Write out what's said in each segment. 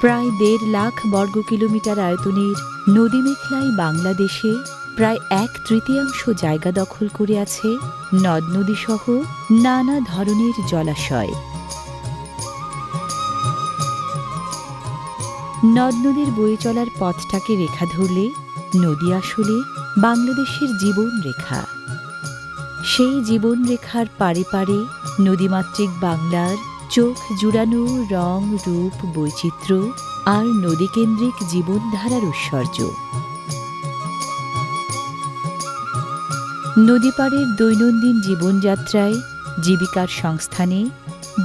প্রায় ১.৫ লাখ বর্গ কিলোমিটার আয়তনের নদী মেঘলাই বাংলাদেশে প্রায় ১/৩ জায়গা দখল করে আছে নদ নদী সহ নানা ধরনের জলাশয়। নদ নদীর বয়ে চলার পথটাকে রেখা ধরলে নদী আসলে বাংলাদেশের জীবন রেখা। সেই জীবন রেখার পারে পারে নদীমাতৃক বাংলার চোখ জুড়ানো রং রূপ বৈচিত্র্য আর নদীকেন্দ্রিক জীবনধারার ঐশ্বর্য। নদীপাড়ের দৈনন্দিন জীবনযাত্রায়, জীবিকার সংস্থানে,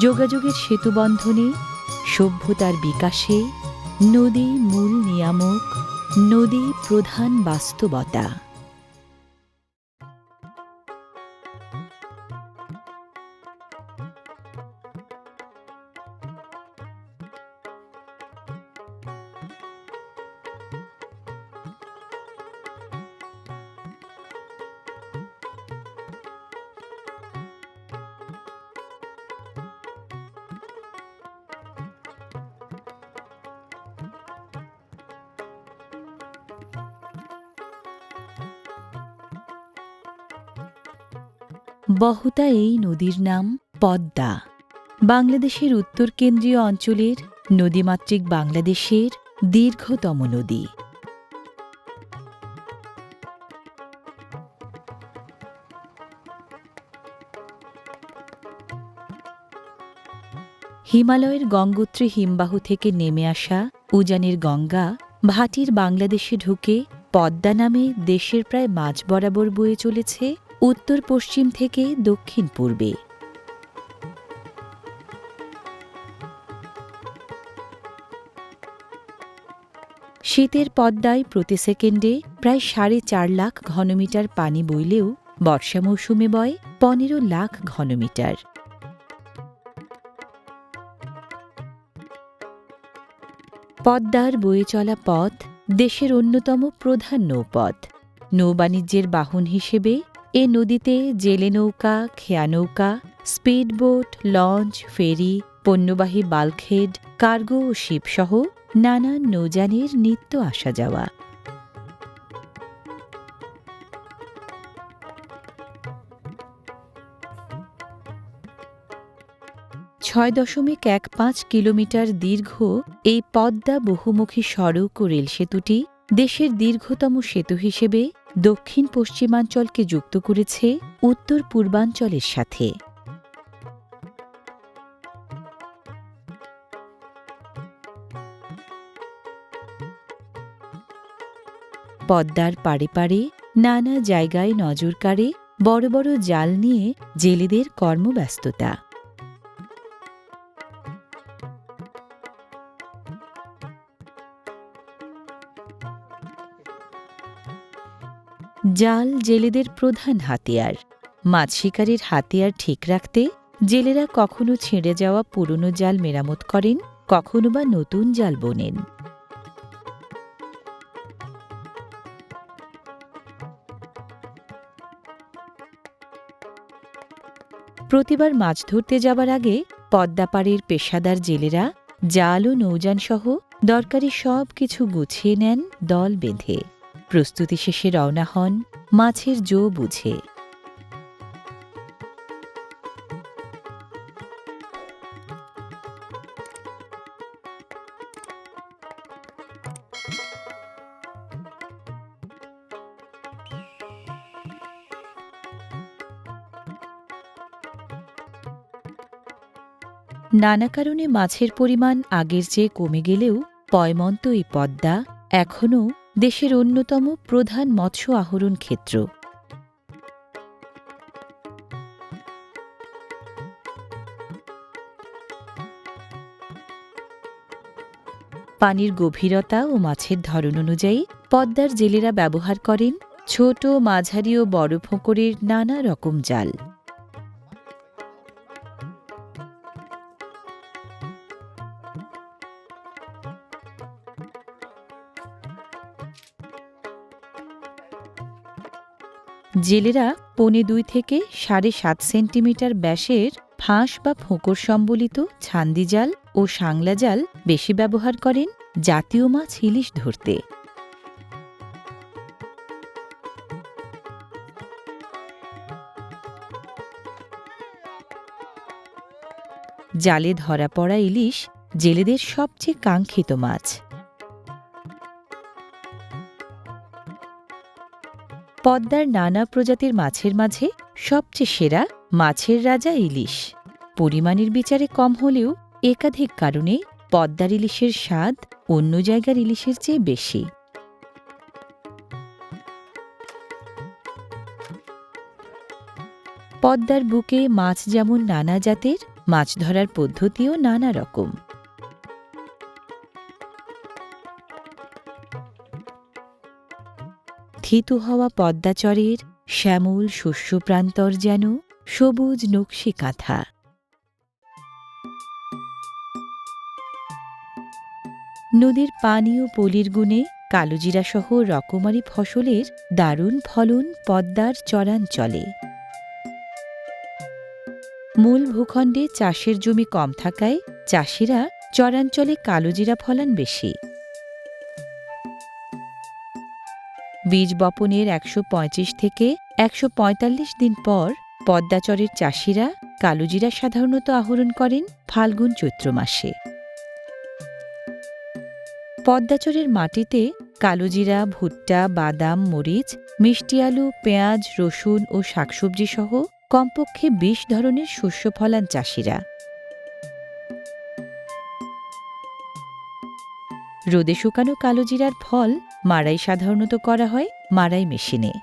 যোগাযোগের সেতুবন্ধনে, সভ্যতার বিকাশে নদী মূল নিয়ামক, নদী প্রধান বাস্তবতা। বহতা এই নদীর নাম পদ্মা। বাংলাদেশের উত্তর কেন্দ্রীয় অঞ্চলের নদীমাতৃক বাংলাদেশের দীর্ঘতম নদী। হিমালয়ের গঙ্গোত্রী হিমবাহ থেকে নেমে আসা উজানের গঙ্গা ভাটির বাংলাদেশে ঢুকে পদ্মা নামে দেশের প্রায় মাঝ বরাবর বয়ে চলেছে উত্তর পশ্চিম থেকে দক্ষিণ পূর্বে। শীতের পদ্মায় প্রতি সেকেন্ডে প্রায় ৪.৫ লাখ ঘনমিটার পানি বইলেও বর্ষা মৌসুমে বয় ১৫ লাখ ঘনমিটার। পদ্মার বয়ে চলা পথ দেশের অন্যতম প্রধান নৌপথ। নৌবাণিজ্যের বাহন হিসেবে এ নদীতে জেলে নৌকা, খেয়া নৌকা, স্পিডবোট, লঞ্চ, ফেরি, পণ্যবাহী বাল্কহেড, কার্গো ও শিপসহ নানান নৌযানের নিত্য আসা যাওয়া। ৬.১৫ কিলোমিটার দীর্ঘ এই পদ্মা বহুমুখী সড়ক ও রেল সেতুটি দেশের দীর্ঘতম সেতু হিসেবে দক্ষিণ পশ্চিমাঞ্চলকে যুক্ত করেছে উত্তর পূর্বাঞ্চলের সাথে। পদ্মার পাড়ে পাড়ে নানা জায়গায় নজর কাড়ে বড় বড় জাল নিয়ে জেলেদের কর্মব্যস্ততা। জাল জেলেদের প্রধান হাতিয়ার। মাছ শিকারের হাতিয়ার ঠিক রাখতে জেলেরা কখনো ছেড়ে যাওয়া পুরনো জাল মেরামত করেন, কখনো বা নতুন জাল বোনেন। প্রতিবার মাছ ধরতে যাবার আগে পদ্মাপাড়ের পেশাদার জেলেরা জাল ও নৌযান সহ দরকারি সব কিছু গুছিয়ে নেন দল বেঁধে। প্রস্তুতি শেষে রওনা হন মাছের জো বুঝে। নানা কারণে মাছের পরিমাণ আগের চেয়ে কমে গেলেও পয়মন্ত এই পদ্মা এখনও দেশের অন্যতম প্রধান মৎস্য আহরণ ক্ষেত্র। পানির গভীরতা ও মাছের ধরন অনুযায়ী পদ্মার জেলেরা ব্যবহার করেন ছোট, মাঝারি ও বড় ফোঁকরের নানা রকম জাল। জেলেরা ২.৫ থেকে ৭.৫ সেন্টিমিটার ব্যাসের ফাঁস বা ফোঁকর সম্বলিত ছান্দি জাল ও সাংলা জাল বেশি ব্যবহার করেন জাতীয় মাছ ইলিশ ধরতে। জালে ধরা পড়া ইলিশ জেলেদের সবচেয়ে কাঙ্ক্ষিত মাছ। পদ্মার নানা প্রজাতির মাছের মাঝে সবচেয়ে সেরা মাছের রাজা ইলিশ। পরিমাণের বিচারে কম হলেও একাধিক কারণে পদ্মার ইলিশের স্বাদ অন্য জায়গার ইলিশের চেয়ে বেশি। পদ্মার বুকে মাছ যেমন নানা জাতের, মাছ ধরার পদ্ধতিও নানা রকম। থিতু হওয়া পদ্মাচরের শ্যামল শস্য প্রান্তর যেন সবুজ নকশি কাঁথা। নদীর পানি ও পলির গুণে কালোজিরাসহ রকমারি ফসলের দারুণ ফলন পদ্মার চরাঞ্চলে। মূল ভূখণ্ডে চাষের জমি কম থাকায় চাষিরা চরাঞ্চলে কালোজিরা ফলান বেশি। বীজ বপনের ১২৫ থেকে ১৪৫ দিন পর পদ্মাচরের চাষিরা কালোজিরা সাধারণত আহরণ করেন ফাল্গুন চৈত্র মাসে। পদ্মাচরের মাটিতে কালোজিরা, ভুট্টা, বাদাম, মরিচ, মিষ্টি আলু, পেঁয়াজ, রসুন ও শাকসবজি সহ কমপক্ষে ২০ ধরনের শস্য ফলান চাষিরা। রোদে শুকানো কালোজিরার ফল মাড়াই সাধারণত করা হয় মাড়াই মেশিনে।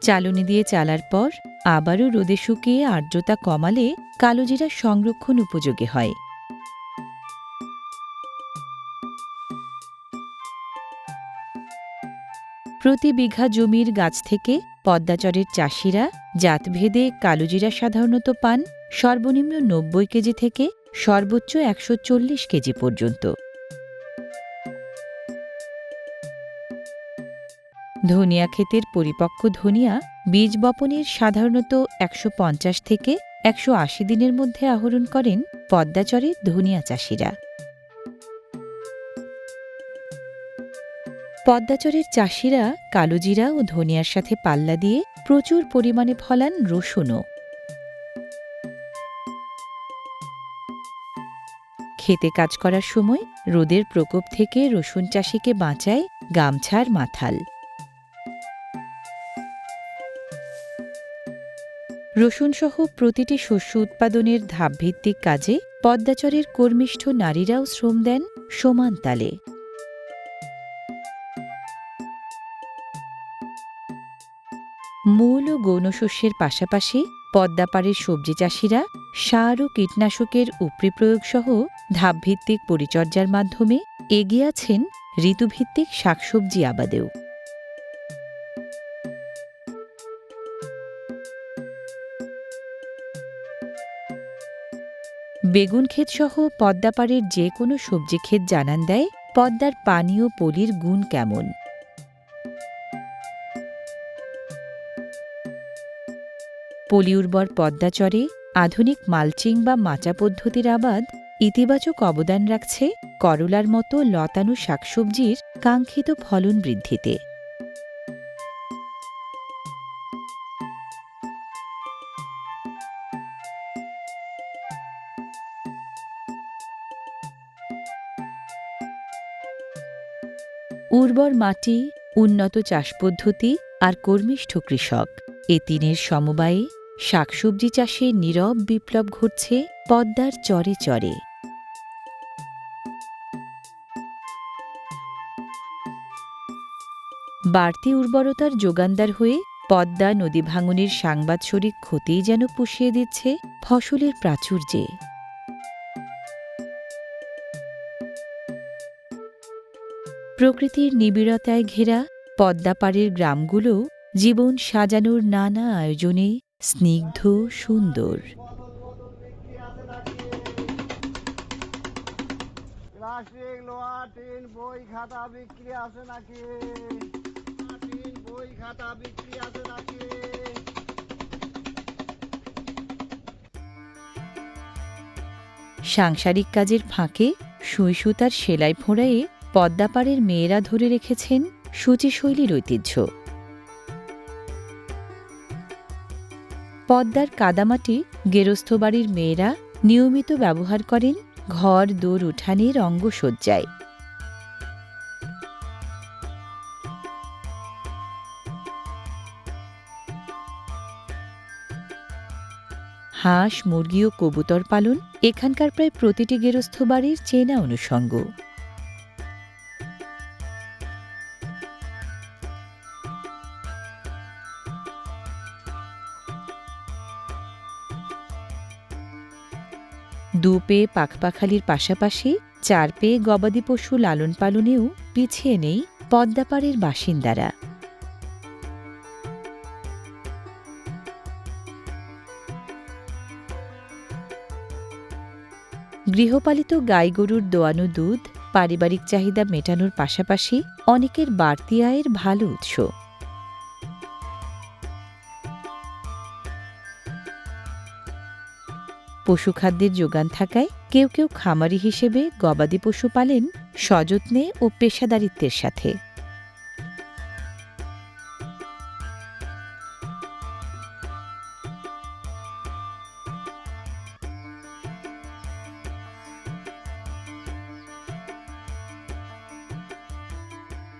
চালনি দিয়ে চালার পর আবারও রোদে শুকিয়ে আর্দ্রতা কমালে কালোজিরা সংরক্ষণ উপযোগী হয়। প্রতি বিঘা জমির গাছ থেকে পদ্মাচরের চাষিরা জাতভেদে কালোজিরা সাধারণত পান সর্বনিম্ন ৯০ কেজি থেকে সর্বোচ্চ ১৪০ কেজি পর্যন্ত। ধনিয়া ক্ষেতের পরিপক্ক ধনিয়া বীজ বপনের সাধারণত ১৫০ থেকে ১৮০ দিনের মধ্যে আহরণ করেন পদ্মাচরের ধনিয়া চাষিরা। পদ্মাচরের চাষিরা কালোজিরা ও ধনিয়ার সাথে পাল্লা দিয়ে প্রচুর পরিমাণে ফলান রসুনও। খেতে কাজ করার সময় রোদের প্রকোপ থেকে রসুন চাষিকে বাঁচায় গামছার মাথাল। রসুনসহ প্রতিটি শস্য উৎপাদনের ধাপভিত্তিক কাজে পদ্মাচরের কর্মিষ্ঠ নারীরাও শ্রম দেন সমান তালে। মূল ও গৌণশস্যের পাশাপাশি পদ্মাপাড়ের সবজি চাষিরা সার ও কীটনাশকের উপরি প্রয়োগসহ ধাপভিত্তিক পরিচর্যার মাধ্যমে এগিয়ে আছেন ঋতুভিত্তিক শাকসবজি আবাদেও। বেগুন ক্ষেতসহ পদ্মাপাড়ের যে কোনো সবজি ক্ষেত জানান দেয় পদ্মার পানি ও পলির গুণ কেমন। পলি উর্বর পদ্মাচরে আধুনিক মালচিং বা মাচা পদ্ধতির আবাদ ইতিবাচক অবদান রাখছে করলার মতো লতানো শাকসবজির কাঙ্ক্ষিত ফলন বৃদ্ধিতে। উর্বর মাটি, উন্নত চাষ পদ্ধতি আর কর্মিষ্ঠ কৃষক, এ তিনের সমবায়ে শাকসবজি চাষে নীরব বিপ্লব ঘটছে পদ্মার চরে চরে। বাড়তি উর্বরতার যোগানদার হয়ে পদ্মা নদী ভাঙনের সাংবাৎসরিক ক্ষতিই যেন পুষিয়ে দিচ্ছে ফসলের প্রাচুর্যে। প্রকৃতির নিবিড়তায় ঘেরা পদ্মাপাড়ের গ্রামগুলো জীবন সাজানোর নানা আয়োজনে স্নিগ্ধ সুন্দর। টিন বই খাতা বিক্রি আছে নাকি? টিন বই খাতা বিক্রি আছে নাকি? সাংসারিক কাজের ফাঁকে সুই সুতার সেলাই ফোঁড়ায়ে পদ্মাপাড়ের মেয়েরা ধরে রেখেছেন সূচিশৈলীর ঐতিহ্য। পদ্মার কাদামাটি গেরস্থবাড়ির মেয়েরা নিয়মিত ব্যবহার করেন ঘর দোর উঠানের অঙ্গসজ্জায়। হাঁস, মুরগি ও কবুতর পালন এখানকার প্রায় প্রতিটি গেরস্থ বাড়ির চেনা অনুষঙ্গ। দু পেয়ে পাখপাখালির পাশাপাশি 4 পেয়ে গবাদি পশু লালন পালনেও পিছিয়ে নেই পদ্মাপাড়ের বাসিন্দারা। গৃহপালিত গাই গরুর দোয়ানো দুধ পারিবারিক চাহিদা মেটানোর পাশাপাশি অনেকের বাড়তি আয়ের ভালো উৎস। পশুখাদ্যের যোগান থাকায় কেউ কেউ খামারি হিসেবে গবাদি পশু পালেন সযত্নে ও পেশাদারিত্বের সাথে।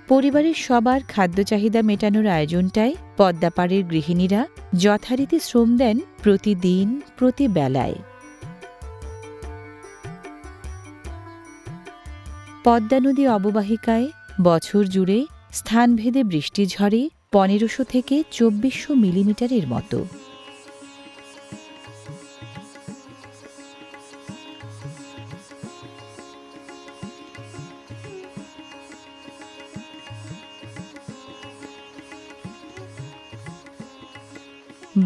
পরিবারের সবার খাদ্য চাহিদা মেটানোর আয়োজনটায় পদ্মাপাড়ের গৃহিণীরা যথারীতি শ্রম দেন প্রতিদিন প্রতি বেলায়। পদ্মা নদী অববাহিকায় বছর জুড়ে স্থানভেদে বৃষ্টি ঝরে 1500 থেকে 2400 মিলিমিটারের মতো।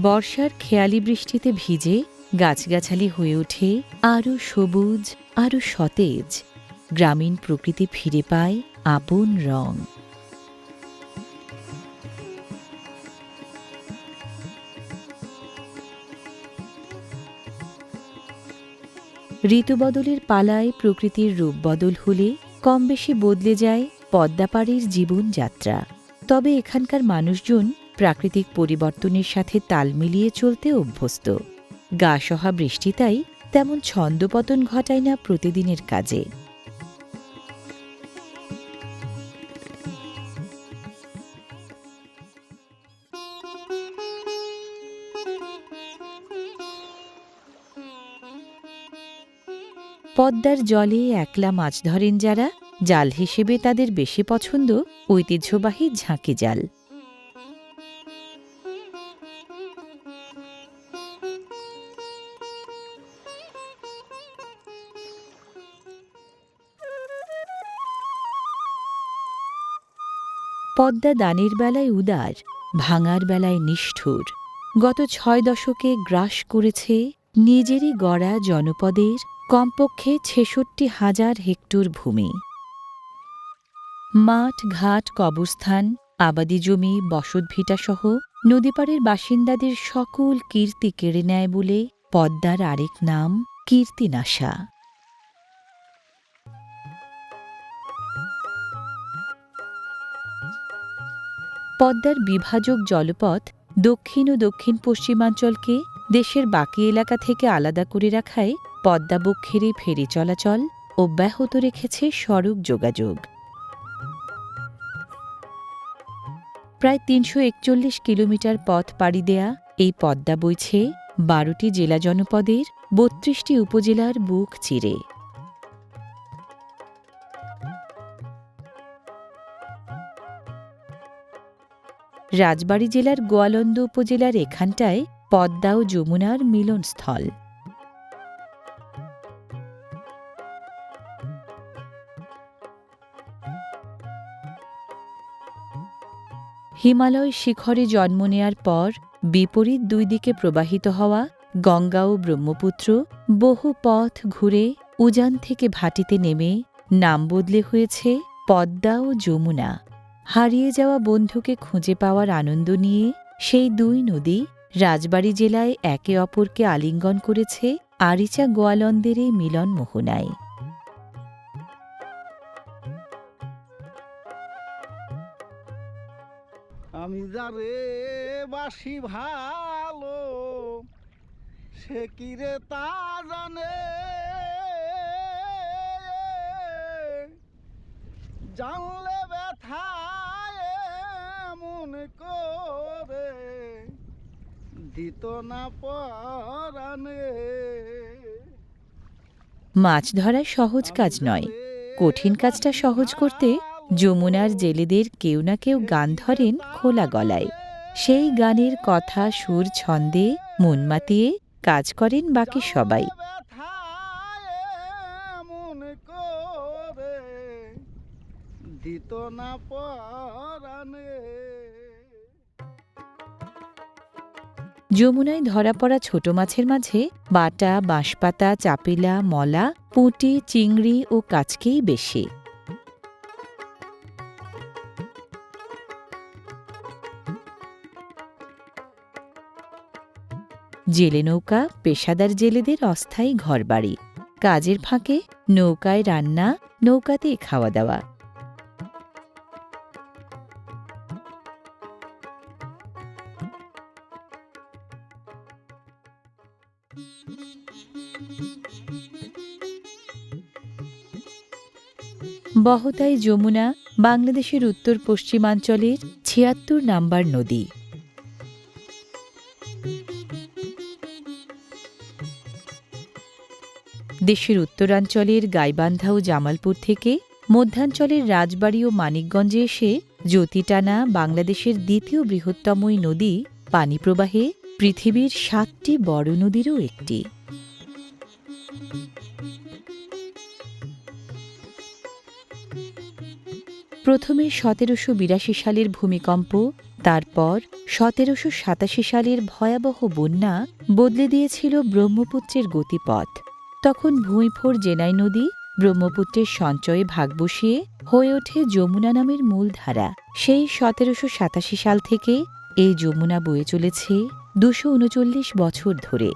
বর্ষার খেয়ালি বৃষ্টিতে ভিজে গাছগাছালি হয়ে ওঠে আরও সবুজ, আরও সতেজ। গ্রামীণ প্রকৃতি ফিরে পায় আপন রং। ঋতুবদলের পালায় প্রকৃতির রূপ বদল হলে কম বেশি বদলে যায় পদ্মাপাড়ের জীবনযাত্রা। তবে এখানকার মানুষজন প্রাকৃতিক পরিবর্তনের সাথে তাল মিলিয়ে চলতে অভ্যস্ত। গা সহা বৃষ্টি তাই তেমন ছন্দপতন ঘটায় না প্রতিদিনের কাজে। পদ্মার জলে একলা মাছ ধরেন যারা, জাল হিসেবে তাদের বেশি পছন্দ ঐতিহ্যবাহী ঝাঁকি জাল। পদ্মা দানের বেলায় উদার, ভাঙার বেলায় নিষ্ঠুর। গত 6 দশকে গ্রাস করেছে নিজেরই গড়া জনপদের কমপক্ষে 66,000 হেক্টর ভূমি। মাঠ, ঘাট, কবরস্থান, আবাদি জমি, বসতভিটাসহ নদীপাড়ের বাসিন্দাদের সকল কীর্তি কেড়ে নেয় বলে পদ্মার আরেক নাম কীর্তিনাশা। পদ্মার বিভাজক জলপথ দক্ষিণ ও দক্ষিণ পশ্চিমাঞ্চলকে দেশের বাকি এলাকা থেকে আলাদা করে রাখায় পদ্মা বক্ষেরে ফেরি চলাচল অব্যাহত রেখেছে সড়ক যোগাযোগ। প্রায় 341 কিলোমিটার পথ পাড়ি দেয়া এই পদ্মা বইছে 12টি জেলা জনপদের 32টি উপজেলার বুক চিরে। রাজবাড়ী জেলার গোয়ালন্দ উপজেলার এখানটায় পদ্মা ও যমুনার মিলনস্থল। হিমালয় শিখরে জন্ম নেয়ার পর বিপরীত দুই দিকে প্রবাহিত হওয়া গঙ্গা ও ব্রহ্মপুত্র বহু পথ ঘুরে উজান থেকে ভাটিতে নেমে নাম বদলে হয়েছে পদ্মা ও যমুনা। হারিয়ে যাওয়া বন্ধুকে খুঁজে পাওয়ার আনন্দ নিয়ে সেই দুই নদী রাজবাড়ী জেলায় একে অপরকে আলিঙ্গন করেছে আরিচা গোয়ালন্দের এই মিলন মোহনায়। আমি যারে বাসি ভালো, সে কি রে তা জানে, জানলে ব্যথা এমন করে দিত না পরাণে। মাছ ধরা সহজ কাজ নয়, কঠিন কাজটা সহজ করতে যমুনার জেলেদের কেউ না কেউ গান ধরেন খোলা গলায়। সেই গানের কথা সুর ছন্দে মন মাতিয়ে কাজ করেন বাকি সবাই। দিত না পরাণে। যমুনায় ধরা পড়া ছোট মাছের মাঝে বাটা, বাঁশপাতা, চাপিলা, মলা, পুঁটি, চিংড়ি ও কাচকেই বেশি। জেলে নৌকা পেশাদার জেলেদের অস্থায়ী ঘরবাড়ি। কাজের ফাঁকে নৌকায় রান্না, নৌকাতেই খাওয়া দাওয়া। বহতাই যমুনা বাংলাদেশের উত্তর পশ্চিমাঞ্চলের ৭৬ নম্বর নদী। দেশের উত্তরাঞ্চলের গাইবান্ধা ও জামালপুর থেকে মধ্যাঞ্চলের রাজবাড়ী ও মানিকগঞ্জে এসে জ্যোতি টানা বাংলাদেশের দ্বিতীয় বৃহত্তম এই নদী পানি প্রবাহে পৃথিবীর ৭টি বড় নদীরও একটি। প্রথমে ১৭৮২ সালের ভূমিকম্প, তারপর ১৭৮৭ সালের ভয়াবহ বন্যা বদলে দিয়েছিল ব্রহ্মপুত্রের গতিপথ। তখন ভুঁইফোড় জেনাই নদী ব্রহ্মপুত্রের সঞ্চয়ে ভাগ বসিয়ে হয়ে ওঠে যমুনা নামের মূল ধারা। সেই ১৭৮৭ সাল থেকে এই যমুনা বয়ে চলেছে ২৩৯ বছর ধরে।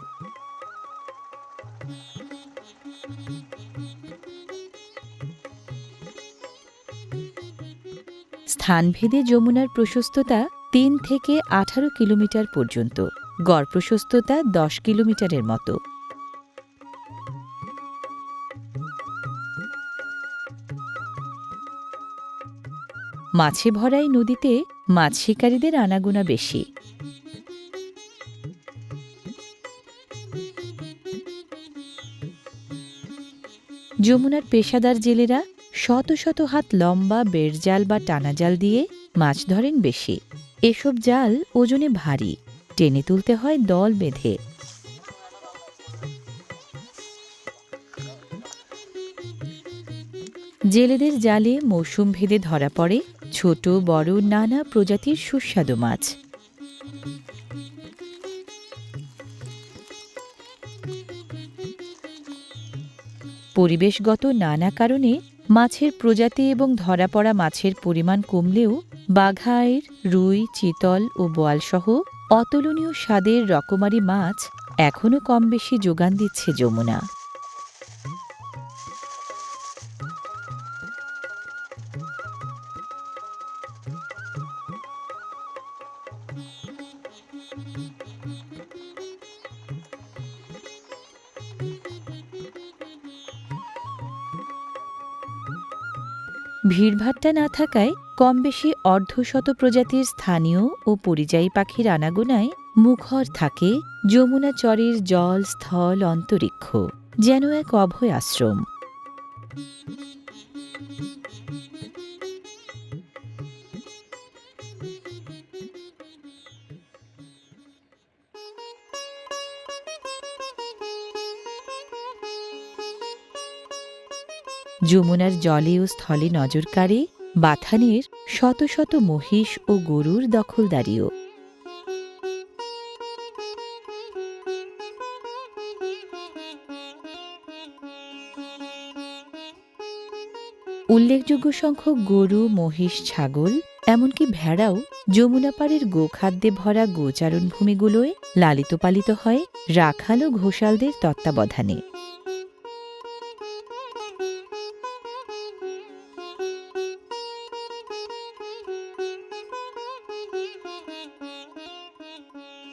স্থানভেদে যমুনার প্রশস্ততা ৩ থেকে ১৮ কিলোমিটার পর্যন্ত, গড় প্রশস্ততা ১০ কিলোমিটারের মতো। মাছে ভরা এই নদীতে মাছ শিকারীদের আনাগোনা বেশি। যমুনার পেশাদার জেলেরা শত শত হাত লম্বা বেড়জাল বা টানা জাল দিয়ে মাছ ধরেন বেশি। এসব জাল ওজনে ভারী, টেনে তুলতে হয় দল বেঁধে। জেলেদের জালে মৌসুম ভেদে ধরা পড়ে ছোট বড় নানা প্রজাতির সুস্বাদু মাছ। পরিবেশগত নানা কারণে মাছের প্রজাতি এবং ধরা পড়া মাছের পরিমাণ কমলেও বাঘাইর, রুই, চিতল ও বোয়ালসহ অতুলনীয় স্বাদের রকমারি মাছ এখনও কম বেশি যোগান দিচ্ছে যমুনা। ভিড়ভাট্টা না থাকায় কম বেশি অর্ধশত প্রজাতির স্থানীয় ও পরিযায়ী পাখির আনাগোনায় মুখর থাকে যমুনা চরের জল, স্থল, অন্তরিক্ষ, যেন এক অভয় আশ্রম। যমুনার জলে ও স্থলে নজর কাড়ে বাথানের শত শত মহিষ ও গরুর দখলদারিও। উল্লেখযোগ্য সংখ্যক গরু, মহিষ, ছাগল, এমনকি ভেড়াও যমুনা পাড়ের গোখাদ্যে ভরা গোচারণভূমিগুলোয় লালিত পালিত হয় রাখাল ও ঘোষালদের তত্ত্বাবধানে।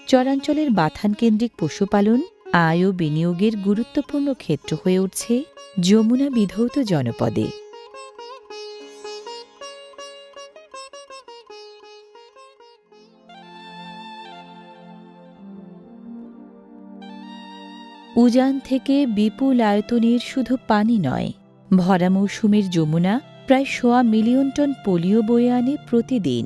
চরাঞ্চলের বাথানকেন্দ্রিক পশুপালন আয় ও বিনিয়োগের গুরুত্বপূর্ণ ক্ষেত্র হয়ে উঠছে যমুনা বিধৌত জনপদে। উজান থেকে বিপুল আয়তনের শুধু পানি নয়, ভরা মৌসুমের যমুনা প্রায় ১.৫ মিলিয়ন টন পলিও বয়ে আনে প্রতিদিন।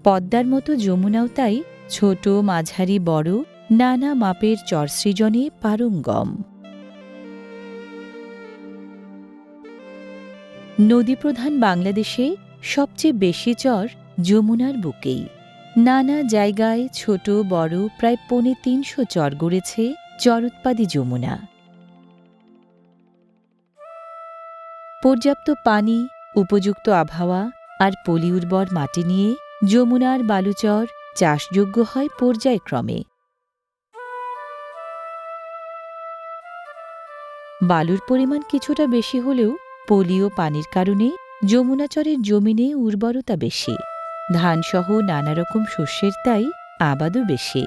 পদ্মার মতো যমুনাও তাই ছোট, মাঝারি, বড় নানা মাপের চর সৃজনে পারঙ্গম। নদীপ্রধান বাংলাদেশে সবচেয়ে বেশি চর যমুনার বুকেই। নানা জায়গায় ছোট বড় প্রায় ৩৫০ চর গড়েছে চরোৎপাদী যমুনা। পর্যাপ্ত পানি, উপযুক্ত আবহাওয়া আর পলি উর্বর মাটি নিয়ে যমুনার বালুচর চাষযোগ্য হয় পর্যায়ক্রমে। বালুর পরিমাণ কিছুটা বেশি হলেও পলি ও পানির কারণে যমুনাচরের জমিনে উর্বরতা বেশি। ধানসহ নানা রকম শস্যের তাই আবাদও বেশি।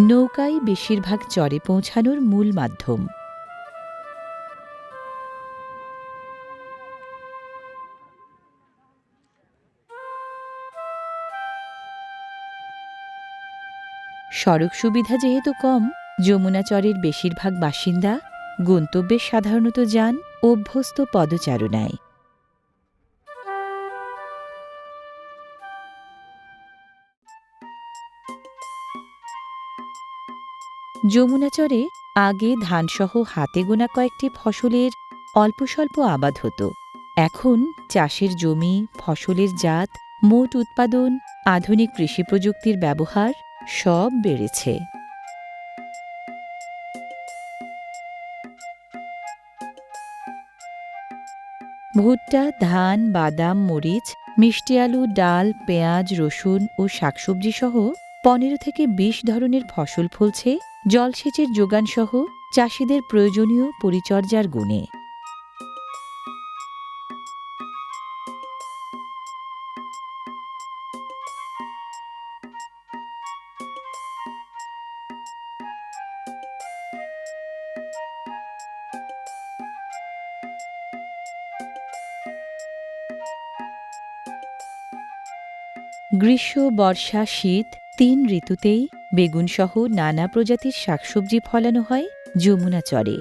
নৌকাই বেশিরভাগ চরে পৌঁছানোর মূল মাধ্যম। সড়ক সুবিধা যেহেতু কম, যমুনা চরের বেশিরভাগ বাসিন্দা গন্তব্যে সাধারণত যান অভ্যস্ত পদচারণায়। যমুনাচরে আগে ধানসহ হাতে গোনা কয়েকটি ফসলের অল্প স্বল্প আবাদ হতো। এখন চাষের জমি, ফসলের জাত, মোট উৎপাদন, আধুনিক কৃষি প্রযুক্তির ব্যবহার সব বেড়েছে। ভুট্টা, ধান, বাদাম, মরিচ, মিষ্টি আলু, ডাল, পেঁয়াজ, রসুন ও শাকসবজি সহ ১৫ থেকে ২০ ধরনের ফসল ফলছে জলসেচের যোগানসহ চাষিদের প্রয়োজনীয় পরিচর্যার গুণে। গ্রীষ্ম, বর্ষা, শীত ৩ ঋতুতেই বেগুনসহ নানা প্রজাতির শাকসবজি ফলানো হয় যমুনা চরে।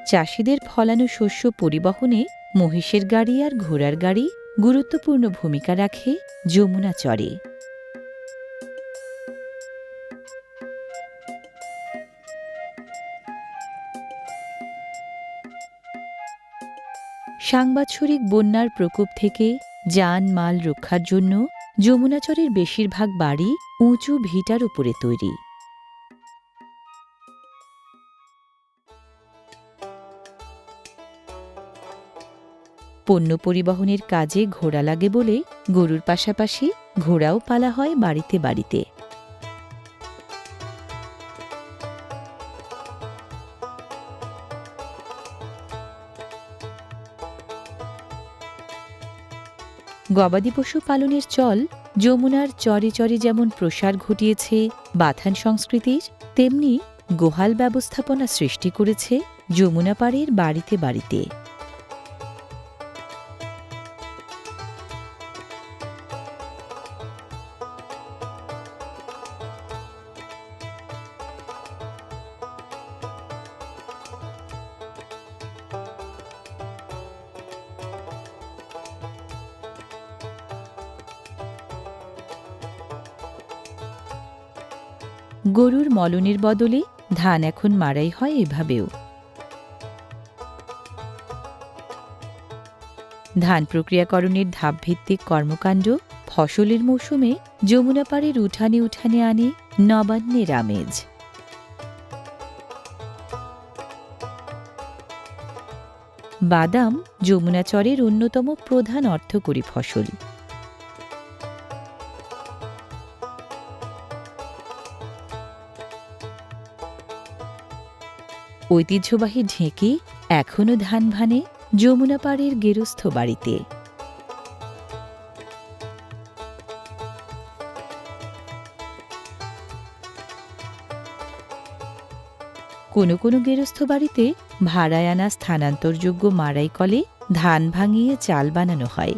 চাষিদের ফলানো শস্য পরিবহনে মহিষের গাড়ি আর ঘোড়ার গাড়ি গুরুত্বপূর্ণ ভূমিকা রাখে যমুনা চরে। সাংবৎসরিক বন্যার প্রকোপ থেকে যান মাল রক্ষার জন্য যমুনাচরের বেশিরভাগ বাড়ি উঁচু ভিটার উপরে তৈরি। পণ্য পরিবহনের কাজে ঘোড়া লাগে বলে গরুর পাশাপাশি ঘোড়াও পালা হয় বাড়িতে বাড়িতে। গবাদি পশু পালনের চল যমুনার চরে চরে যেমন প্রসার ঘটিয়েছে বাথান সংস্কৃতির, তেমনি গোহাল ব্যবস্থাপনা সৃষ্টি করেছে যমুনা পাড়ের বাড়িতে বাড়িতে। গরুর মলনের বদলে ধান এখন মাড়াই হয় এভাবেও। ধান প্রক্রিয়াকরণের ধাপভিত্তিক কর্মকাণ্ড ফসলের মৌসুমে যমুনা পাড়ের উঠানে উঠানে আনে নবান্নের আমেজ। বাদাম যমুনা চরের অন্যতম প্রধান অর্থকরী ফসল। ঐতিহ্যবাহী ঢেঁকি এখনও ধান ভানে যমুনা পাড়ের গেরস্থ বাড়িতে। কোনো কোনো গেরস্থ বাড়িতে ভাড়ায় আনা স্থানান্তরযোগ্য মাড়াই কলে ধান ভাঙিয়ে চাল বানানো হয়।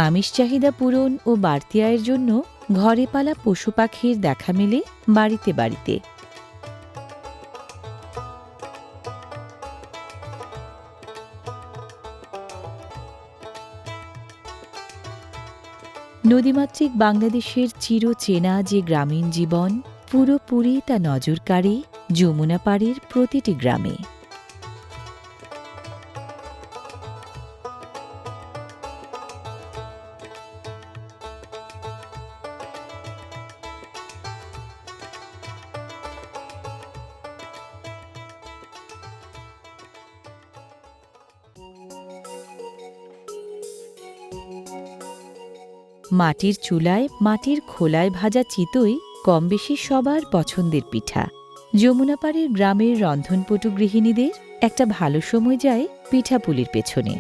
আমিষ চাহিদা পূরণ ও বাড়তি আয়ের জন্য ঘরে পালা পশু পাখির দেখা মেলে বাড়িতে বাড়িতে। নদীমাতৃক বাংলাদেশের চিরচেনা যে গ্রামীণ জীবন পুরোপুরি তা নজর কাড়ে যমুনা পাড়ের প্রতিটি গ্রামে। মাটির চুলায় মাটির খোলায় ভাজা চিতই কম বেশি সবার পছন্দের পিঠা। যমুনা পাড়ের গ্রামের রন্ধনপটু গৃহিণীদের একটা ভালো সময় যায় পিঠাপুলির পেছনে।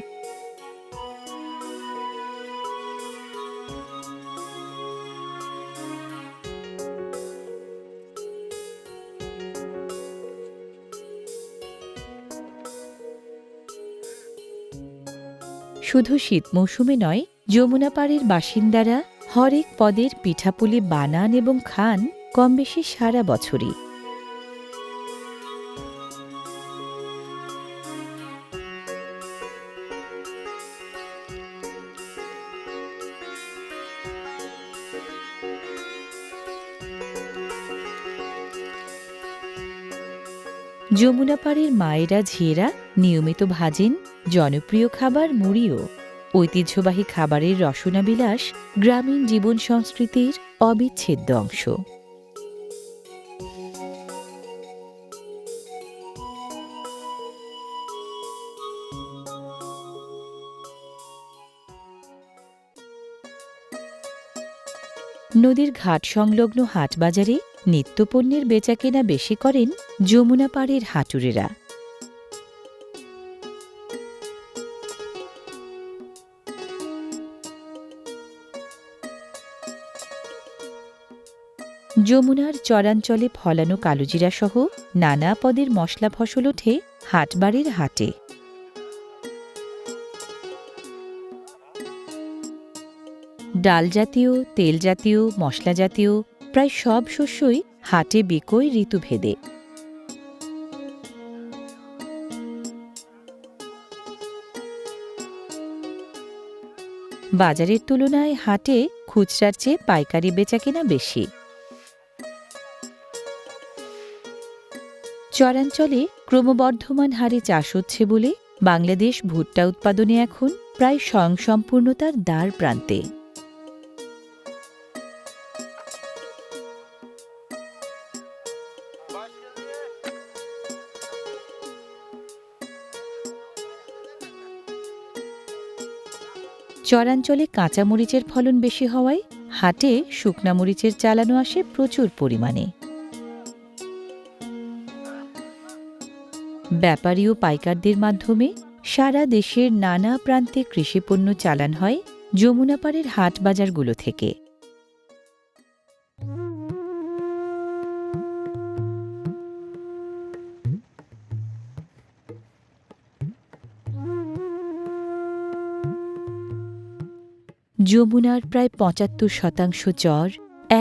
শুধু শীত মৌসুমে নয়, যমুনা পাড়ের বাসিন্দারা হরেক পদের পিঠাপুলি বানান এবং খান কম বেশি সারা বছরই। যমুনা পাড়ের মায়েরা ঝিয়েরা নিয়মিত ভাজেন জনপ্রিয় খাবার মুড়িও। ঐতিহ্যবাহী খাবারের রসনাবিলাস গ্রামীণ জীবন সংস্কৃতির অবিচ্ছেদ্য অংশ। নদীর ঘাট সংলগ্ন হাটবাজারে নিত্যপণ্যের বেচাকেনা বেশি করেন যমুনা পাড়ের হাটুরেরা। যমুনার চরাঞ্চলে ফলানো কালোজিরা সহ নানা পদের মশলা ফসল ওঠে হাটবাড়ির হাটে। ডাল জাতীয়, তেল জাতীয়, মশলা জাতীয় প্রায় সব শস্যই হাটে বিকোয় ঋতুভেদে। বাজারের তুলনায় হাটে খুচরার চেয়ে পাইকারি বেচাকেনা বেশি। চরাঞ্চলে ক্রমবর্ধমান হারে চাষ হচ্ছে বলে বাংলাদেশ ভুট্টা উৎপাদনে এখন প্রায় স্বয়ংসম্পূর্ণতার দ্বার প্রান্তে। চরাঞ্চলে কাঁচা মরিচের ফলন বেশি হওয়ায় হাটে শুকনা মরিচের চালানো আসে প্রচুর পরিমাণে। ব্যাপারী ও পাইকারদের মাধ্যমে সারা দেশের নানা প্রান্তে কৃষিপণ্য চালান হয় যমুনা পাড়ের হাট বাজারগুলো থেকে। যমুনার প্রায় ৭৫% চর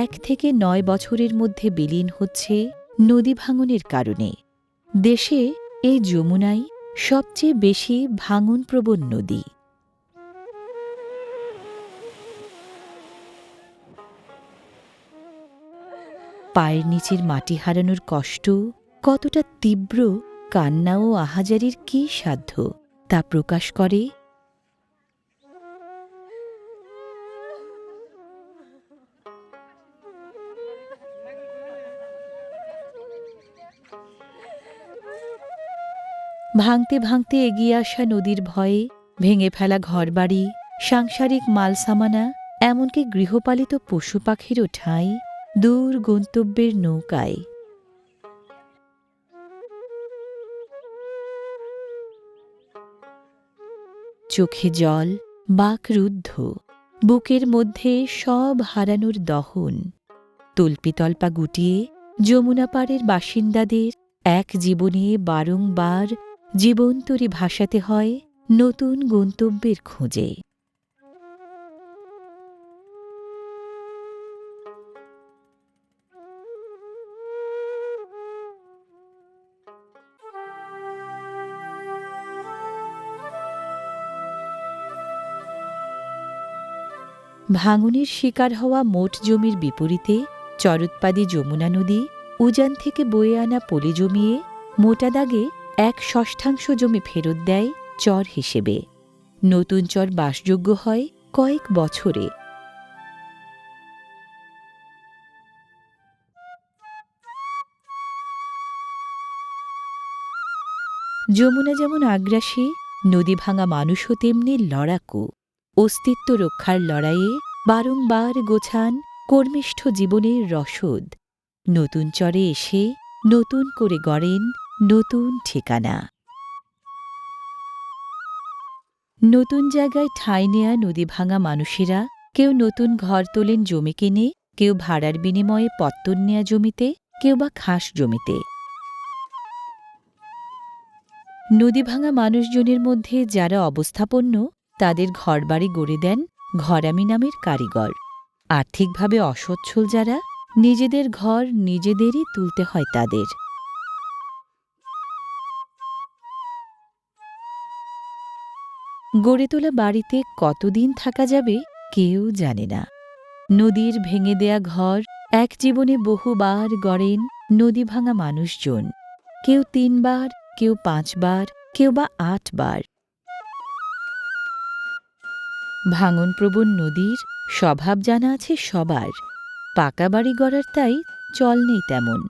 ১ থেকে ৯ বছরের মধ্যে বিলীন হচ্ছে নদী ভাঙনের কারণে। দেশে এই যমুনাই সবচেয়ে বেশি ভাঙনপ্রবণ নদী। পায়ের নিচের মাটি হারানোর কষ্ট কতটা তীব্র, কান্না ও আহাজারির কী সাধ্য তা প্রকাশ করে ভাঙতে ভাঙতে এগিয়ে আসা নদীর ভয়ে ভেঙে ফেলা ঘরবাড়ি, সাংসারিক মালসামানা, এমনকি গৃহপালিত পশু পাখিরও ঠাঁই দূর গন্তব্যের নৌকায়। চোখে জল, বাক রুদ্ধ, বুকের মধ্যে সব হারানোর দহন। তল্পিতল্পা গুটিয়ে যমুনা পাড়ের বাসিন্দাদের এক জীবনে বারংবার জীবন্তরী ভাসাতে হয় নতুন গন্তব্যের খোঁজে। ভাঙনের শিকার হওয়া মোট জমির বিপরীতে চরোৎপাদী যমুনা নদী উজান থেকে বয়ে আনা পলি জমিয়ে মোটা দাগে 1/6 জমি ফেরত দেয় চর হিসেবে। নতুন চর বাসযোগ্য হয় কয়েক বছরে। যমুনা যেমন আগ্রাসী, নদী ভাঙা মানুষও তেমনি লড়াকু। অস্তিত্ব রক্ষার লড়াইয়ে বারংবার গোছান কর্মিষ্ঠ জীবনের রসদ। নতুন চরে এসে নতুন করে গড়েন নতুন ঠিকানা। নতুন জায়গায় ঠাঁই নেয়া নদী ভাঙা মানুষেরা কেউ নতুন ঘর তোলেন জমি কিনে, কেউ ভাড়ার বিনিময়ে পত্তন নেয়া জমিতে, কেউ বা খাস জমিতে। নদী ভাঙা মানুষজনের মধ্যে যারা অবস্থাপন্ন তাদের ঘরবাড়ি গড়ে দেন ঘরামি নামের কারিগর। আর্থিকভাবে অসচ্ছল যারা, নিজেদের ঘর নিজেদেরই তুলতে হয় তাদের। গড়ে তোলা বাড়িতে কতদিন থাকা যাবে কেউ জানে না। নদীর ভেঙে দেয়া ঘর এক জীবনে বহুবার গড়েন নদী ভাঙা মানুষজন। কেউ 3 বার, কেউ 5 বার, কেউ বা 8 বার। ভাঙনপ্রবণ নদীর স্বভাব জানা আছে সবার। পাকা বাড়ি গড়ার তাই চল নেই তেমন।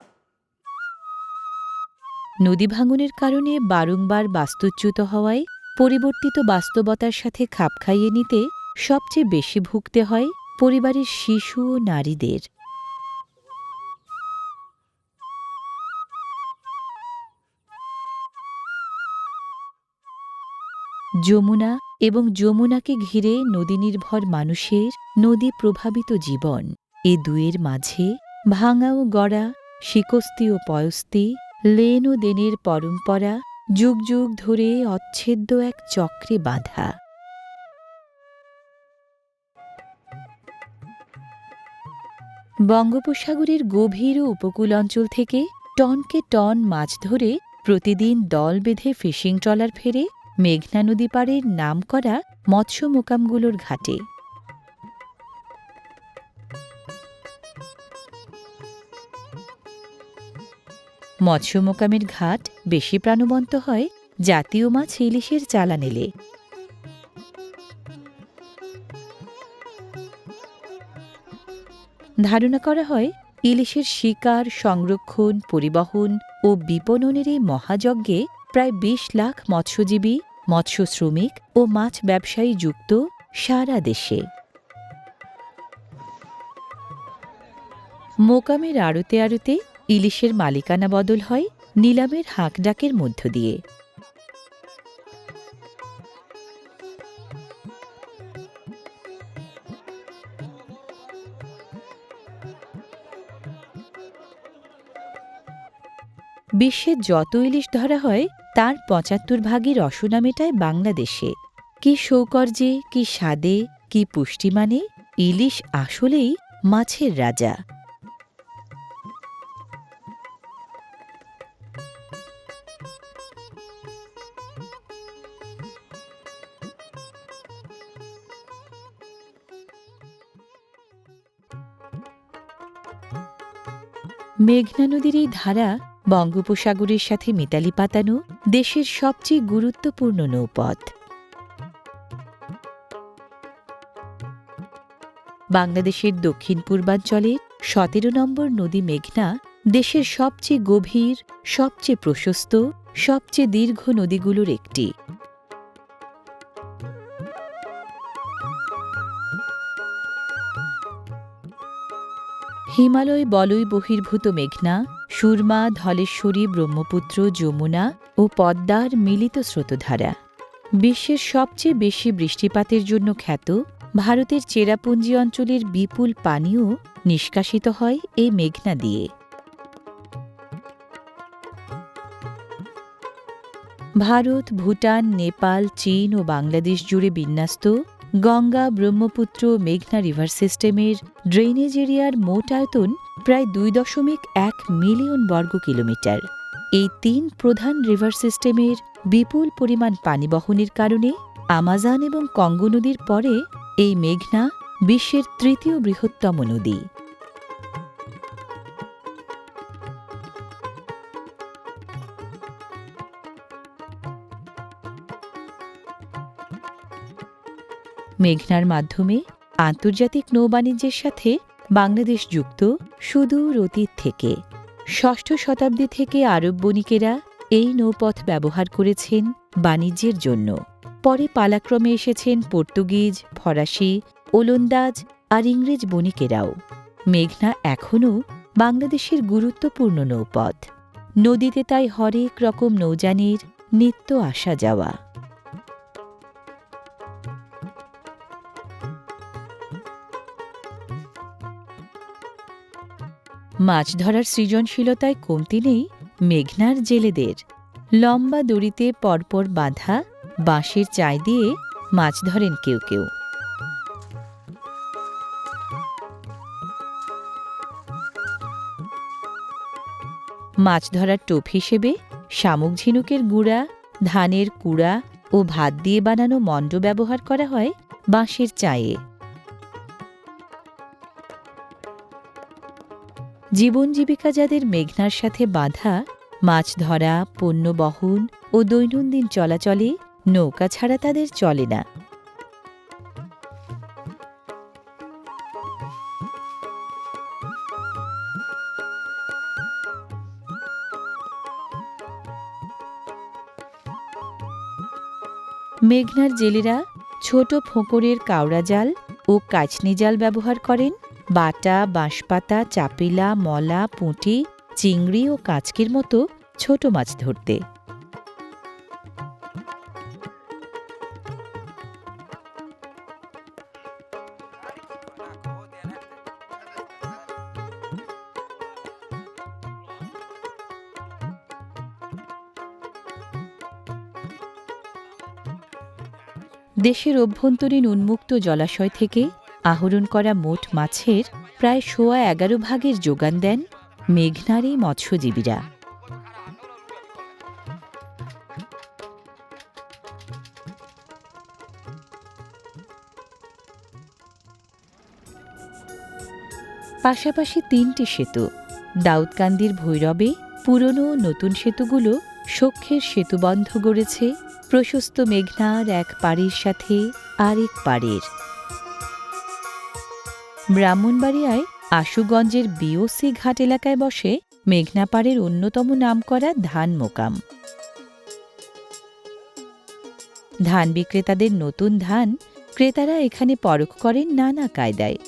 নদী ভাঙনের কারণে বারংবার বাস্তুচ্যুত হওয়ায় পরিবর্তিত বাস্তবতার সাথে খাপ খাইয়ে নিতে সবচেয়ে বেশি ভুগতে হয় পরিবারের শিশু ও নারীদের। যমুনা এবং যমুনাকে ঘিরে নদীনির্ভর মানুষের নদী প্রভাবিত জীবন, এ দুয়ের মাঝে ভাঙা ও গড়া, শিকস্তি ও পয়স্তি, লেন ও দেনের পরম্পরা যুগ যুগ ধরে অচ্ছেদ্য এক চক্রে বাঁধা। বঙ্গোপসাগরের গভীর ও উপকূল অঞ্চল থেকে টনকে টন মাছ ধরে প্রতিদিন দল বেঁধে ফিশিং ট্রলার ফেরে মেঘনা নদী পাড়ের নামকরা মৎস্য মোকামগুলোর ঘাটে। মৎস্য মোকামের ঘাট বেশি প্রাণবন্ত হয় জাতীয় মাছ ইলিশের চালান এলে। ধারণা করা হয় ইলিশের শিকার, সংরক্ষণ, পরিবহন ও বিপণনের এই মহাযজ্ঞে প্রায় 20 লাখ মৎস্যজীবী, মৎস্য শ্রমিক ও মাছ ব্যবসায়ী যুক্ত সারা দেশে। মোকামের আড়তে আড়তে ইলিশের মালিকানা বদল হয় নিলামের হাঁকডাকের মধ্য দিয়ে। বিশ্বে যত ইলিশ ধরা হয় তার 75 ভাগই রসনা মেটায় বাংলাদেশে। কি সৌকর্যে, কি স্বাদে, কি পুষ্টিমানে ইলিশ আসলেই মাছের রাজা। মেঘনা নদীর এই ধারা বঙ্গোপসাগরের সাথে মিতালি পাতানো দেশের সবচেয়ে গুরুত্বপূর্ণ নৌপথ। বাংলাদেশের দক্ষিণ পূর্বাঞ্চলের ১৭ নম্বর নদী মেঘনা দেশের সবচেয়ে গভীর, সবচেয়ে প্রশস্ত, সবচেয়ে দীর্ঘ নদীগুলোর একটি। হিমালয় বলয় বহির্ভূত মেঘনা সুরমা, ধলেশ্বরী, ব্রহ্মপুত্র, যমুনা ও পদ্মার মিলিত স্রোতধারা। বিশ্বের সবচেয়ে বেশি বৃষ্টিপাতের জন্য খ্যাত ভারতের চেরাপুঞ্জি অঞ্চলের বিপুল পানিও নিষ্কাশিত হয় এই মেঘনা দিয়ে। ভারত, ভুটান, নেপাল, চীন ও বাংলাদেশ জুড়ে বিন্যস্ত গঙ্গা, ব্রহ্মপুত্র, মেঘনা রিভার সিস্টেমের ড্রেনেজ এরিয়ার মোট আয়তন প্রায় ২.১ মিলিয়ন বর্গ কিলোমিটার। এই ৩ প্রধান রিভার সিস্টেমের বিপুল পরিমাণ পানি বহনের কারণে আমাজন এবং কঙ্গো নদীর পরে এই মেঘনা বিশ্বের তৃতীয় বৃহত্তম নদী। মেঘনার মাধ্যমে আন্তর্জাতিক নৌবাণিজ্যের সাথে বাংলাদেশ যুক্ত সুদূর অতীত থেকে। ৬ষ্ঠ শতাব্দী থেকে আরব বণিকেরা এই নৌপথ ব্যবহার করেছেন বাণিজ্যের জন্য। পরে পালাক্রমে এসেছেন পর্তুগিজ, ফরাসি, ওলন্দাজ আর ইংরেজ বণিকেরাও। মেঘনা এখনও বাংলাদেশের গুরুত্বপূর্ণ নৌপথ। নদীতে তাই হরেক রকম নৌযানের নিত্য আসা যাওয়া। মাছ ধরার সৃজনশীলতায় কমতি নেই মেঘনার জেলেদের। লম্বা দড়িতে পরপর বাঁধা বাঁশের চাই দিয়ে মাছ ধরেন কেউ কেউ। মাছ ধরার টোপ হিসেবে শামুক ঝিনুকের গুঁড়া, ধানের কুড়া ও ভাত দিয়ে বানানো মণ্ড ব্যবহার করা হয় বাঁশের চায়ে। জীবন জীবিকা যাদের মেঘনার সাথে বাঁধা, মাছ ধরা, পণ্য বহন ও দৈনন্দিন চলাচলে নৌকা ছাড়া তাদের চলে না। মেঘনার জেলেরা ছোট ফোঁকরের কাওড়া জাল ও কাচনি জাল ব্যবহার করেন বাটা, বাঁশপাতা, চাপিলা, মলা, পুঁটি, চিংড়ি ও কাচকির মতো ছোট মাছ ধরতে। দেশের অভ্যন্তরীণ উন্মুক্ত জলাশয় থেকে আহরণ করা মোট মাছের প্রায় 11.25 যোগান দেন মেঘনার এই মৎস্যজীবীরা। পাশাপাশি 3টি সেতু, দাউদকান্দির ভৈরবে পুরনো ও নতুন সেতুগুলো সখ্যের সেতুবন্ধ গড়েছে প্রশস্ত মেঘনার এক পাড়ের সাথে আরেক পাড়ের। ব্রাহ্মণবাড়িয়ায় আশুগঞ্জের বিওসি ঘাট এলাকায় বসে মেঘনা পাড়ের অন্যতম নামকরা ধান মোকাম। ধান বিক্রেতাদের নতুন ধান ক্রেতারা এখানে পরখ করেন নানা কায়দায়।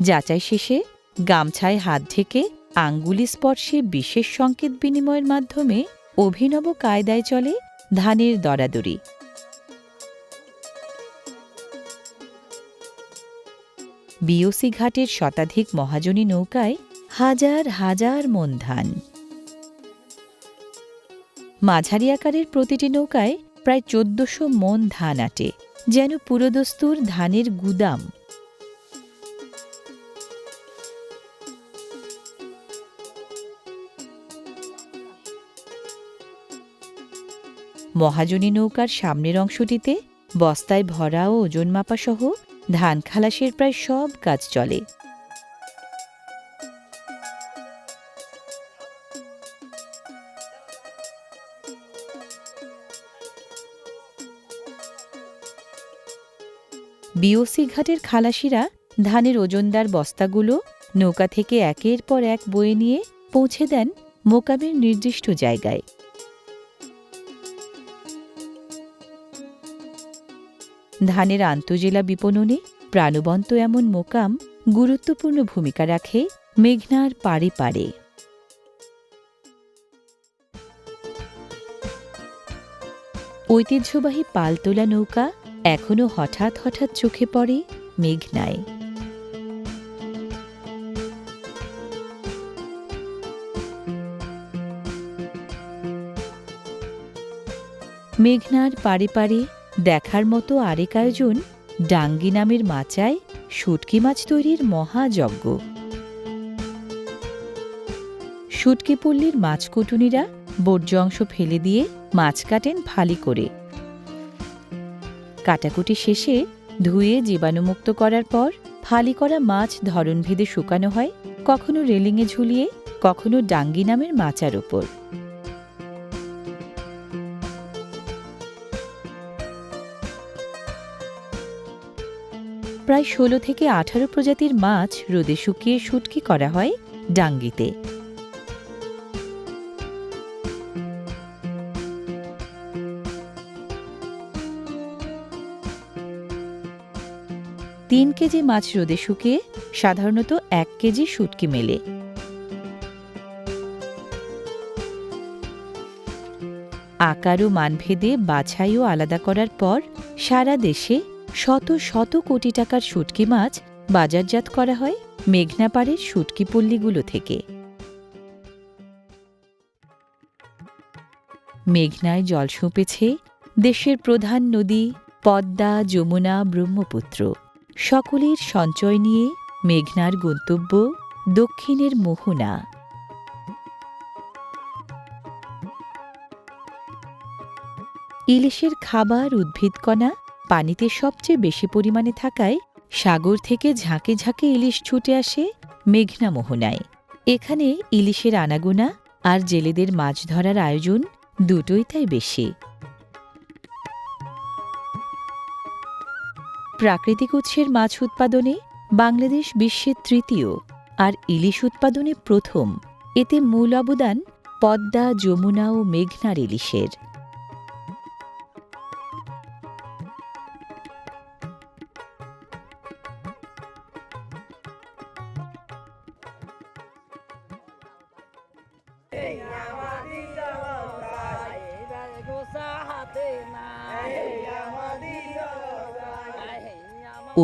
যাচাই শেষে গামছায় হাত ঢেকে আঙ্গুলি স্পর্শে বিশেষ সংকেত বিনিময়ের মাধ্যমে অভিনব কায়দায় চলে ধানের দরাদরি। বিওসি ঘাটের শতাধিক মহাজনী নৌকায় হাজার হাজার মণ ধান। মাঝারি আকারের প্রতিটি নৌকায় প্রায় ১৪০০ মণ ধান আটে, যেন পুরোদস্তুর ধানের গুদাম। মহাজনী নৌকার সামনের অংশটিতে বস্তায় ভরা ও ওজন মাপা সহ ধান খালাসের প্রায় সব কাজ চলে। বিওসি ঘাটের খালাসিরা ধানের ওজনদার বস্তাগুলো নৌকা থেকে একের পর এক বয়ে নিয়ে পৌঁছে দেন মোকামের নির্দিষ্ট জায়গায়। ধানের আন্তঃজেলা বিপণনে প্রাণবন্ত এমন মোকাম গুরুত্বপূর্ণ ভূমিকা রাখে মেঘনার পাড়ে পাড়ে। ঐতিহ্যবাহী পালতোলা নৌকা এখনো হঠাৎ হঠাৎ চোখে পড়ে মেঘনায়। মেঘনার পাড়ে পাড়ে দেখার মতো আরেক আয়োজন ডাঙ্গি নামের মাচায় শুটকি মাছ তৈরির মহাযজ্ঞ। শুটকিপল্লীর মাছকুটুনিরা বর্জ্য অংশ ফেলে দিয়ে মাছ কাটেন ফালি করে। কাটাকুটি শেষে ধুয়ে জীবাণুমুক্ত করার পর ফালি করা মাছ ধরনভেদে শুকানো হয়, কখনো রেলিংয়ে ঝুলিয়ে, কখনো ডাঙ্গি নামের মাচার ওপর। প্রায় ১৬ থেকে ১৮ প্রজাতির মাছ রোদে শুকিয়ে শুটকি করা হয় ডাঙ্গিতে। তিন কেজি মাছ রোদে শুকিয়ে সাধারণত ১ কেজি শুটকি মেলে। আকার ও মানভেদে বাছাই ও আলাদা করার পর সারা দেশে শত শত কোটি টাকার শুটকি মাছ বাজারজাত করা হয় মেঘনাপাড়ের শুটকিপল্লীগুলো থেকে। মেঘনায় জল সঁপেছে দেশের প্রধান নদী পদ্মা, যমুনা, ব্রহ্মপুত্র। সকলের সঞ্চয় নিয়ে মেঘনার গন্তব্য দক্ষিণের মোহনা। ইলিশের খাবার উদ্ভিদকণা পানিতে সবচেয়ে বেশি পরিমাণে থাকায় সাগর থেকে ঝাঁকে ঝাঁকে ইলিশ ছুটে আসে মেঘনা মোহনায়। এখানে ইলিশের আনাগোনা আর জেলেদের মাছ ধরার আয়োজন দুটোই তাই বেশি। প্রাকৃতিক উৎসের মাছ উৎপাদনে বাংলাদেশ বিশ্বের তৃতীয় আর ইলিশ উৎপাদনে প্রথম। এতে মূল অবদান পদ্মা, যমুনা ও মেঘনার ইলিশের।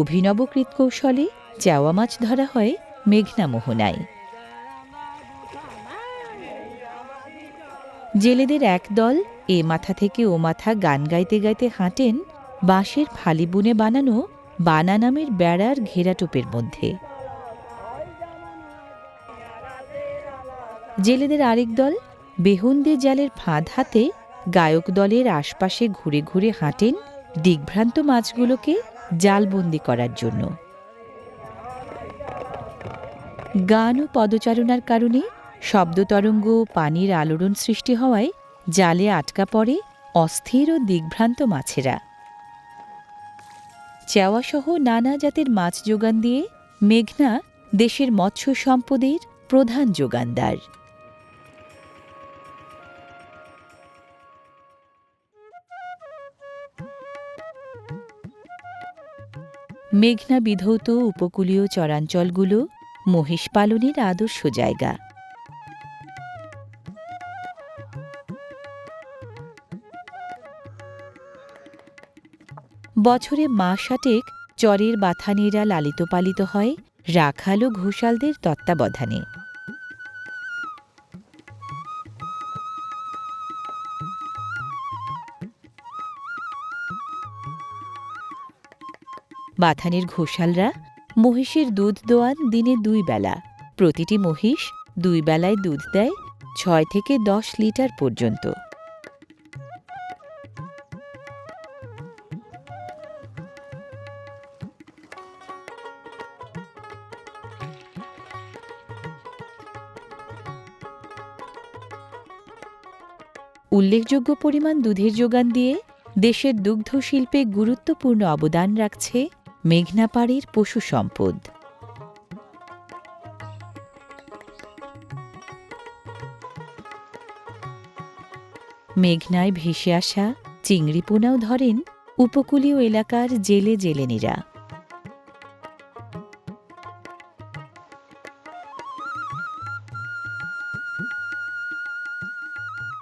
অভিনব কৃৎকৌশলে চেওয়া মাছ ধরা হয় মেঘনা মোহনায়। জেলেদের একদল এ মাথা থেকে ও মাথা গান গাইতে গাইতে হাঁটেন বাঁশের ফালি বুনে বানানো বানা নামের বেড়ার ঘেরাটোপের মধ্যে। জেলেদের আরেক দল বেহুন দিয়ে জালের ফাঁদ হাতে গায়ক দলের আশপাশে ঘুরে ঘুরে হাঁটেন দিগ্ভ্রান্ত মাছগুলোকে জালবন্দি করার জন্য। গান ও পদচারণার কারণে শব্দতরঙ্গ ও পানির আলোড়ন সৃষ্টি হওয়ায় জালে আটকা পড়ে অস্থির ও দিগ্ভ্রান্ত মাছেরা। চেওয়াসহ নানা জাতের মাছ যোগান দিয়ে মেঘনা দেশের মৎস্য সম্পদের প্রধান যোগানদার। মেঘনা বিধৌত উপকূলীয় চরাঞ্চলগুলো মহিষ পালনের আদর্শ জায়গা। বছরে মাস আটেক চরের বাথানিরা লালিত পালিত হয় রাখাল ও ঘোষালদের তত্ত্বাবধানে। বাথানের ঘোষালরা মহিষের দুধ দোয়ান দিনে 2 বেলা। প্রতিটি মহিষ 2 বেলায় দুধ দেয় 6 থেকে 10 লিটার পর্যন্ত। উল্লেখযোগ্য পরিমাণ দুধের যোগান দিয়ে দেশের দুগ্ধ শিল্পে গুরুত্বপূর্ণ অবদান রাখছে মেঘনা পাড়ের পশু সম্পদ। মেঘনায় ভেসে আসা চিংড়ি পোনাও ধরেন উপকূলীয় এলাকার জেলেনীরা।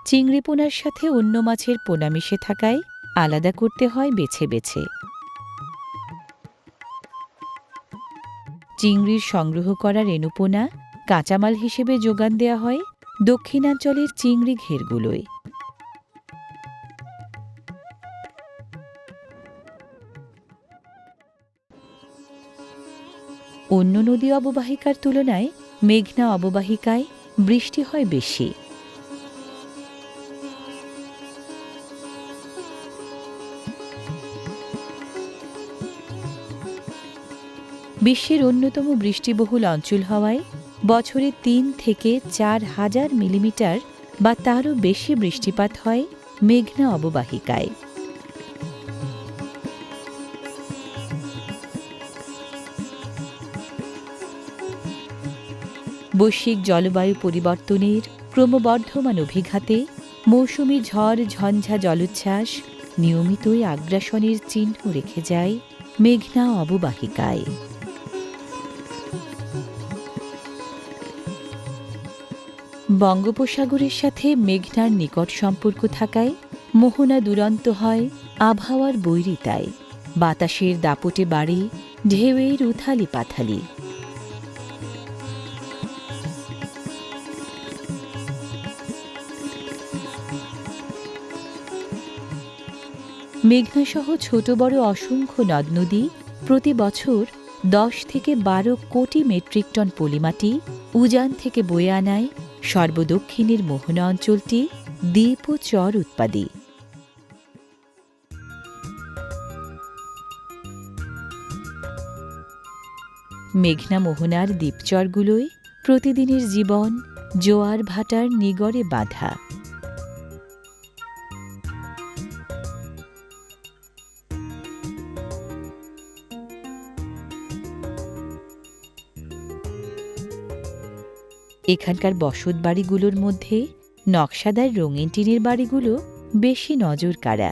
চিংড়ি পোনার সাথে অন্য মাছের পোনা মিশে থাকায় আলাদা করতে হয় বেছে বেছে। চিংড়ির সংগ্রহ করা রেণুপোনা কাঁচামাল হিসেবে যোগান দেয়া হয় দক্ষিণাঞ্চলের চিংড়ি ঘেরগুলোয়। অন্য নদী অববাহিকার তুলনায় মেঘনা অববাহিকায় বৃষ্টি হয় বেশি। বিশ্বের অন্যতম বৃষ্টিবহুল অঞ্চল হওয়ায় বছরে ৩ থেকে ৪ হাজার মিলিমিটার বা তারও বেশি বৃষ্টিপাত হয় মেঘনা অববাহিকায়। বৈশ্বিক জলবায়ু পরিবর্তনের ক্রমবর্ধমান অভিঘাতে মৌসুমি ঝড় ঝঞ্ঝা জলোচ্ছ্বাস নিয়মিতই আগ্রাসনের চিহ্ন রেখে যায় মেঘনা অববাহিকায়। বঙ্গোপসাগরের সাথে মেঘনার নিকট সম্পর্ক থাকায় মোহনা দুরন্ত হয় আবহাওয়ার বৈরিতায়। বাতাসের দাপটে বাড়ে ঢেউয়ের উথালি পাথালি। মেঘনাসহ ছোট বড় অসংখ্য নদ নদী প্রতি বছর 10 থেকে 12 কোটি মেট্রিক টন পলিমাটি উজান থেকে বয়ে আনায় সর্বদক্ষিণের মোহনা অঞ্চলটি দ্বীপ ও চর উৎপাদী। মেঘনা মোহনার দ্বীপচরগুলোয় প্রতিদিনের জীবন জোয়ার ভাটার নিগড়ে বাঁধা। এখানকার বসতবাড়িগুলোর মধ্যে নকশাদার রঙিন টিনের বাড়িগুলো বেশি নজর কাড়া।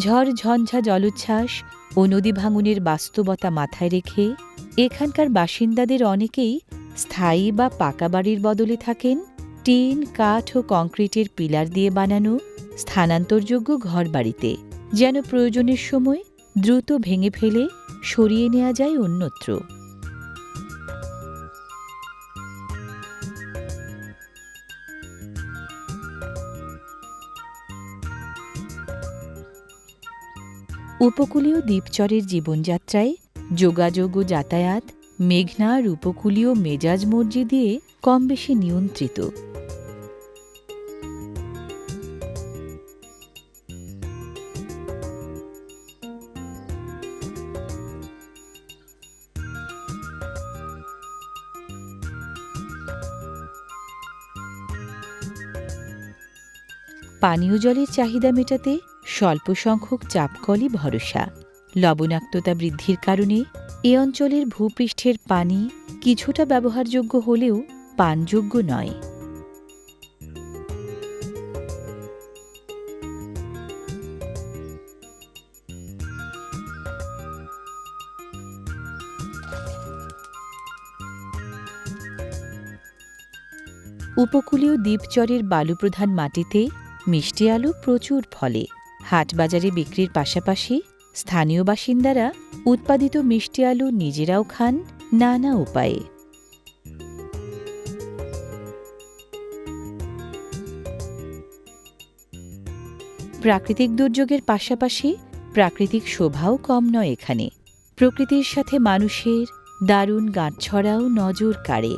ঝড় ঝঞ্ঝা জলোচ্ছ্বাস ও নদী ভাঙনের বাস্তবতা মাথায় রেখে এখানকার বাসিন্দাদের অনেকেই স্থায়ী বা পাকা বাড়ির বদলে থাকেন টিন কাঠ ও কংক্রিটের পিলার দিয়ে বানানো স্থানান্তরযোগ্য ঘরবাড়িতে, যেন প্রয়োজনের সময় দ্রুত ভেঙে ফেলে সরিয়ে নেওয়া যায় অন্যত্র। উপকূলীয় দ্বীপচরের জীবনযাত্রায় যোগাযোগ ও যাতায়াত মেঘনার উপকূলীয় মেজাজ মর্জি দিয়ে কম বেশি নিয়ন্ত্রিত। পানীয় জলের চাহিদা মেটাতে স্বল্প সংখ্যক চাপকলই ভরসা। লবণাক্ততা বৃদ্ধির কারণে এ অঞ্চলের ভূপৃষ্ঠের পানি কিছুটা ব্যবহারযোগ্য হলেও পানযোগ্য নয়। উপকূলীয় দ্বীপচরের বালুপ্রধান মাটিতে মিষ্টি আলু প্রচুর ফলে। হাটবাজারে বিক্রির পাশাপাশি স্থানীয় বাসিন্দারা উৎপাদিত মিষ্টি আলু নিজেরাও খান নানা উপায়ে। প্রাকৃতিক দুর্যোগের পাশাপাশি প্রাকৃতিক শোভাও কম নয় এখানে। প্রকৃতির সাথে মানুষের দারুণ গাঁটছড়াও নজর কাড়ে।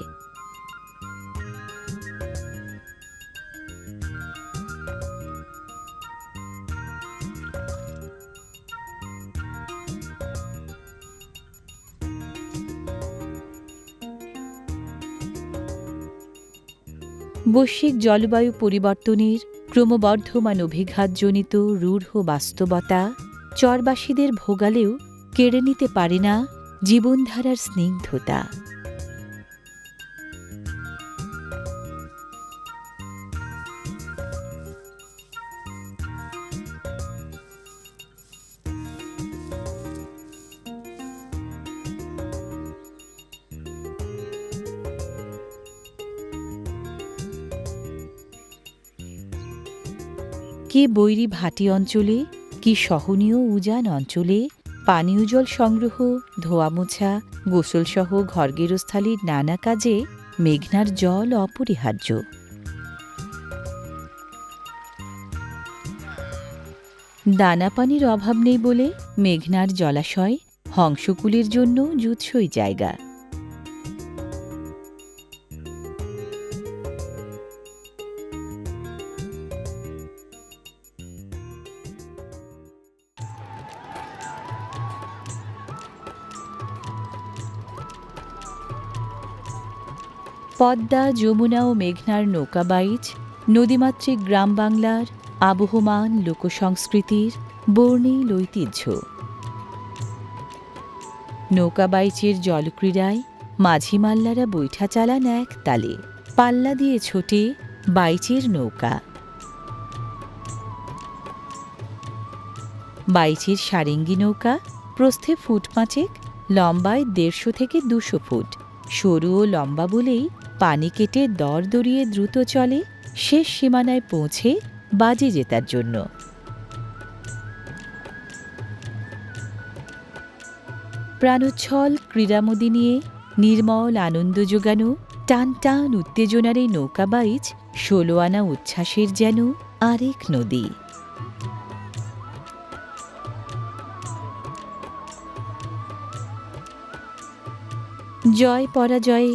বৈশ্বিক জলবায়ু পরিবর্তনের ক্রমবর্ধমান অভিঘাতজনিত রূঢ় বাস্তবতা চরবাসীদের ভোগালেও কেড়ে নিতে পারে না জীবনধারার স্নিগ্ধতা। কি বৈরী ভাটি অঞ্চলে, কি সহনীয় উজান অঞ্চলে পানীয় জল সংগ্রহ, ধোয়া মোছা, গোসলসহ ঘরগেরস্থালির নানা কাজে মেঘনার জল অপরিহার্য। দানা পানির অভাব নেই বলে মেঘনার জলাশয় হংসকুলের জন্য জুৎসই জায়গা। পদ্মা, যমুনা ও মেঘনার নৌকাবাইচ নদীমাতৃক গ্রাম বাংলার আবহমান লোকসংস্কৃতির বর্ণিল ঐতিহ্য। নৌকাবাইচের জলক্রীড়ায় মাঝি মাল্লারা বৈঠা চালান এক তালে, পাল্লা দিয়ে ছোটে বাইচের নৌকা। বাইচের সারেঙ্গি নৌকা প্রস্থে ফুট 5, লম্বায় 150 থেকে 200 ফুট, সরু ও লম্বা বলেই পানি কেটে দরদরিয়ে দ্রুত চলে শেষ সীমানায় পৌঁছে বাজে জেতার জন্য। প্রাণোচ্ছল ক্রীড়ামোদী নিয়ে নির্মল আনন্দ যোগানো টান টান উত্তেজনার এই নৌকাবাইচ 16 আনা উচ্ছ্বাসের যেন আরেক নদী। জয় পরাজয়ে,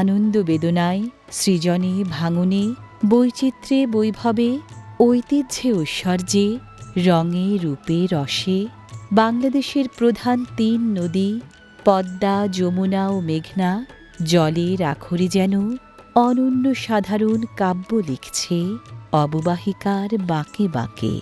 আনন্দ বেদনায়, সৃজনে ভাঙনে, বৈচিত্র্যে বৈভবে, ঐতিহ্যে ঐশ্বর্যে, রঙে রূপে রসে বাংলাদেশের প্রধান 3 নদী পদ্মা, যমুনা ও মেঘনা জলের আখরে যেন অনন্য সাধারণ কাব্য লিখছে অববাহিকার বাঁকে বাঁকে।